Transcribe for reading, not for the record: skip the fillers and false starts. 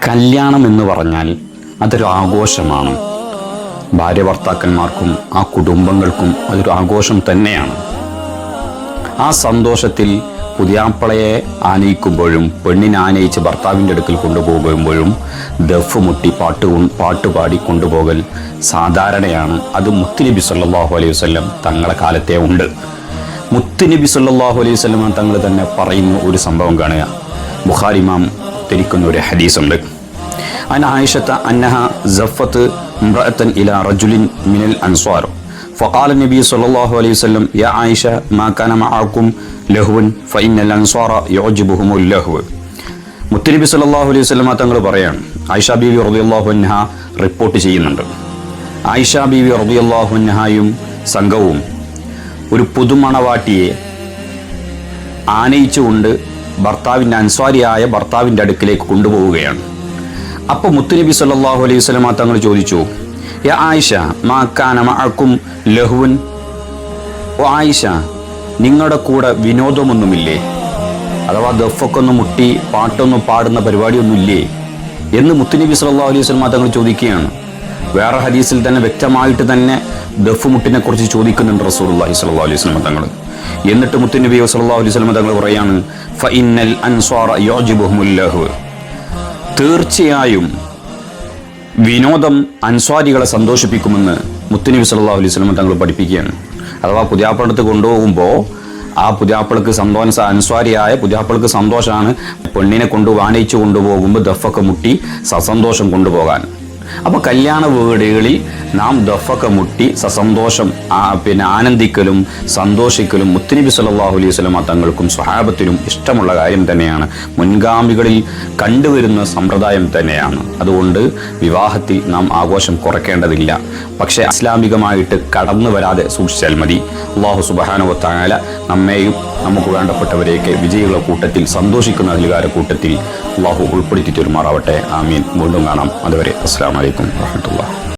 കല്യാണം എന്ന് പറഞ്ഞാൽ അതൊരു ആഘോഷമാണ്. ഭാര്യ ഭർത്താക്കന്മാർക്കും ആ കുടുംബങ്ങൾക്കും അതൊരു ആഘോഷം തന്നെയാണ്. ആ സന്തോഷത്തിൽ പുതിയാപ്പളയെ ആനയിക്കുമ്പോഴും പെണ്ണിനെ ആനയിച്ച് ഭർത്താവിൻ്റെ അടുക്കൽ കൊണ്ടുപോകുമ്പോഴും ദഫ് മുട്ടി പാട്ടുപാടി കൊണ്ടുപോകൽ സാധാരണയാണ്. അത് മുത്തുനബി സല്ലല്ലാഹു അലൈഹി വസല്ലം തങ്ങളെ കാലത്തെ ഉണ്ട്. മുത്തുനബി സല്ലല്ലാഹു അലൈഹി വസല്ലം തങ്ങൾ തന്നെ പറയുന്ന ഒരു സംഭവം കാണുക. ബുഖാരി ഇമാം ഉദ്ധരിക്കുന്ന ഒരു ഹദീസുണ്ട്. അൻ ആയിഷത അന്നഹ സഫത്ത് ഇംറഅതൻ ഇലാ റജുലിൻ മിനൽ അൻസ്വാർ فقال النبي صلى الله عليه وسلم يا عائشة ما كان معكم لهو فإن الأنصار يعجبهم اللهو. മുത്തുനബി സല്ലല്ലാഹു അലൈഹി വസല്ലം തങ്ങൾ പറയാണ്, ആയിഷ ബീവി റളിയല്ലാഹു അൻഹ റിപ്പോർട്ട് ചെയ്യുന്നുണ്ട്. ആയിഷ ബീവി റളിയല്ലാഹു അൻഹയും സംഘവും ഒരു പുതുമണവാട്ടിയെ ആനയിച്ചുകൊണ്ട് അൻസ്വാരിയായ ഭർത്താവിൻ്റെ അടുക്കിലേക്ക് കൊണ്ടുപോവുകയാണ്. അപ്പോൾ മുത്തുനബി സല്ലല്ലാഹു അലൈഹി വസല്ലം തങ്ങൾ ചോദിച്ചു, യാ ആയിഷ മാ കാന മഅകും ലഹുവൻ, ഓ ആയിഷ, നിങ്ങളുടെ കൂടെ വിനോദമൊന്നുമില്ലേ? അഥവാ ദഫൊക്കൊന്നും മുട്ടി പാട്ടൊന്നും പാടുന്ന പരിപാടിയൊന്നുമില്ലേ എന്ന് മുത്തുനബി സല്ലല്ലാഹു അലൈഹി വസല്ലം തങ്ങൾ ചോദിക്കുകയാണ്. വേറെ ഹദീസിൽ തന്നെ വ്യക്തമായിട്ട് തന്നെ ദഫ് മുട്ടിനെ കുറിച്ച് ചോദിക്കുന്നുണ്ട് റസൂലുള്ളാഹി സ്വല്ലല്ലാഹു അലൈഹി വസല്ലം തങ്ങൾ. എന്നിട്ട് മുത്തുനബി സല്ലല്ലാഹു അലൈഹി വസല്ലം തങ്ങൾ പറയാണ്, ഫഇന്നൽ അൻസ്വാറ യുഅ്ജിബുഹുമുൽ ലഹ്വ്, തീർച്ചയായും വിനോദം അൻസ്വാരികളെ സന്തോഷിപ്പിക്കുമെന്ന് മുത്തുനബി സല്ലല്ലാഹു അലൈഹി വസല്ലം തങ്ങൾ പഠിപ്പിക്കുകയാണ്. അഥവാ പുതിയാപ്പളത്ത് കൊണ്ടുപോകുമ്പോൾ ആ പുതിയാപ്പളക്ക് അൻസ്വാരിയായ പുതിയാപ്പളക്ക് സന്തോഷമാണ് പെണ്ണിനെ ആനയിച്ചു കൊണ്ടുപോകുമ്പോൾ ദഫൊക്കെ മുട്ടി സസന്തോഷം കൊണ്ടുപോകാൻ. അപ്പോൾ കല്യാണ വീടുകളിൽ നാം ദഫൊക്കെ മുട്ടി സസന്തോഷം ആനന്ദിക്കലും സന്തോഷിക്കലും മുത്തുനബി സല്ലല്ലാഹു അലൈഹി വസല്ലം തങ്ങൾക്കും സ്വഹാബത്തിനും ഇഷ്ടമുള്ള കാര്യം തന്നെയാണ്. മുൻഗാമികളിൽ കണ്ടുവരുന്ന സമ്പ്രദായം തന്നെയാണ്. അതുകൊണ്ട് വിവാഹത്തിൽ നാം ആഘോഷം കുറയ്ക്കേണ്ടതില്ല. പക്ഷേ ഇസ്ലാമികമായിട്ട് കടന്നു വരാതെ സൂക്ഷിച്ചാൽ മതി. അല്ലാഹു സുബ്ഹാനഹു വ തആല നമ്മെയും നമുക്ക് വേണ്ടപ്പെട്ടവരെയൊക്കെ വിജയികളുടെ കൂട്ടത്തിൽ, സന്തോഷിക്കുന്ന അധികാര കൂട്ടത്തിൽ അല്ലാഹു ഉൾപ്പെടുത്തി തരുമാറാവട്ടെ. ആമീൻ. വീണ്ടും കാണാം. അതുവരെ അസ്സലാമു അലൈക്കും വറഹ്മത്തുള്ളാഹി.